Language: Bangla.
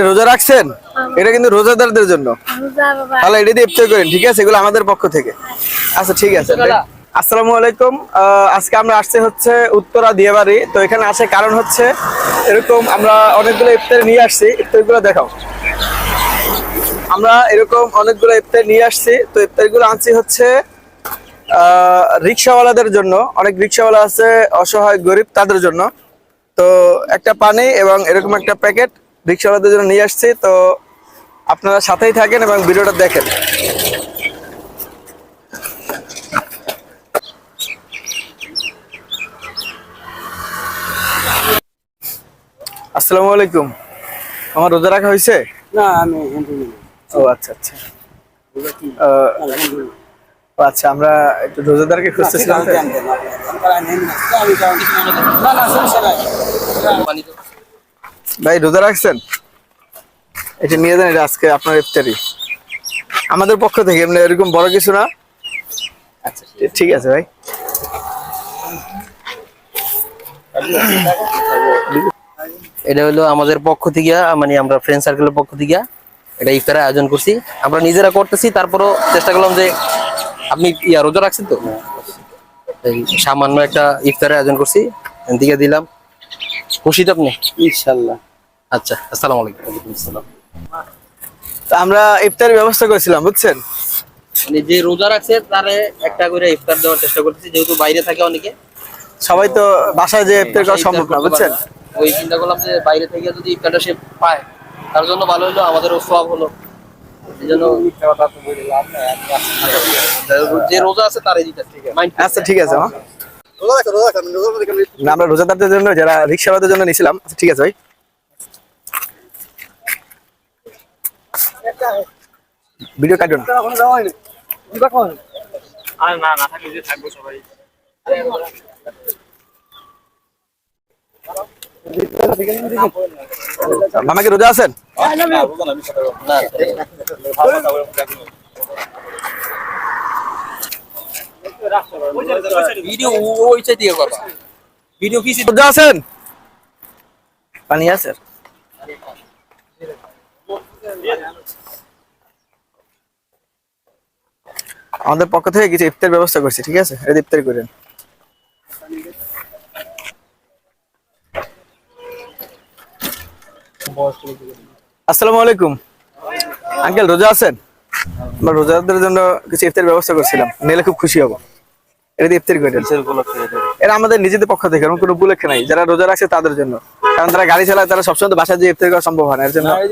রোজা রাখছেন? এটা কিন্তু রোজাদারদের জন্য। তাহলে এটা দিয়ে ইফতার করেন, ঠিক আছে? এগুলো আমাদের পক্ষ থেকে। আচ্ছা ঠিক আছে। আসসালামু আলাইকুম। আজকে আমরা আসছে হচ্ছে উত্তরা দিয়াবাড়ি। তো এখানে আসার কারণ হচ্ছে এরকম আমরা অনেকগুলো ইফতার নিয়ে আসছি। ইফতারগুলো দেখাও। আমরা এরকম অনেকগুলো ইফতার নিয়ে আসছি। তো ইফতারগুলো আনছি হচ্ছে রিক্সাওয়ালাদের জন্য। অনেক রিক্সাওয়ালা আছে অসহায় গরিব, তাদের জন্য। তো একটা পানি এবং এরকম একটা প্যাকেট রিক্সাওয়ালাদের জন্য নিয়ে আসছি। তো আপনারা সাথেই থাকেন এবং ভিডিওটা দেখেন। আসসালামু আলাইকুম। আমার রোজা রাখা হয়েছে? না আমি ও আচ্ছা আচ্ছা। আচ্ছা, আমরা একটু রোজাদারকে খুঁজতেছিলাম। ভাই রোজা রাখছেন? এটা নিয়ে যান, এটা আজকে আপনার ইফতারি আমাদের পক্ষ থেকে। এমনি এরকম বড় কিছু না। আচ্ছা ঠিক আছে ভাই। এটা হলো আমাদের পক্ষ থেকে, মানে আমরা ফ্রেন্ড সার্কেলের পক্ষ থেকে এটা ইফতারের আয়োজন করছি। আমরা নিজেরা করতেছি, তারপরও চেষ্টা করলাম যে আপনি রোজা রাখছেন তো, এই সামান্য একটা ইফতারের আয়োজন করছি, এদিকে দিলাম। খুশি তো আপনি? ইনশাআল্লাহ। আচ্ছা, আসসালামু আলাইকুম। ওয়ালাইকুম আসসালাম। তো আমরা ইফতারের ব্যবস্থা করেছিলাম, বুঝছেন? মানে যে রোজা রাখছে তারে একটা করে ইফতার দেওয়ার চেষ্টা করতেছি, যেহেতু বাইরে থাকে অনেকে। সবাই তো বাসায় যে ইফতার করা সম্ভব না, বুঝছেন? ওই চিন্তা করলাম যে বাইরে থেকে যদি ইফতারটা সে পায় তার জন্য ভালো হলো, আমাদেরও সওয়াব হলো। এই জন্য যে রোজা আছে তারই দিতে। আচ্ছা ঠিক আছে। না, আমরা রোজাদারদের জন্য, যারা রিক্সাওয়ালাদের জন্য নিয়েছিলাম। আচ্ছা ঠিক আছে ভাই। ভিডিও কাটুন। মামা কি রোজা আছেন? ভিডিও ওই চাই দিয়ে করবা। ভিডিও কি রোজা আছেন? পানি আছে? আমাদের পক্ষ থেকে কিছু ইফতার ব্যবস্থা করছি, ঠিক আছে? এটা ইফতার করেন। আসসালামু আলাইকুম আঙ্কেল, রোজা আছেন? আমরা রোজাদারদের জন্য কিছু ইফতার ব্যবস্থা করছিলাম, নিলে খুব খুশি হব। এটা ইফতার করেন। এটা আমাদের নিজেদের পক্ষ থেকে, এরকম কোনো উপলক্ষে নাই। যারা রোজা রাখছে তাদের জন্য, কারণ তারা গাড়ি চালায়, তারা সবসময় তো বাসায় যে ইফতার করা সম্ভব হয় না, এর জন্য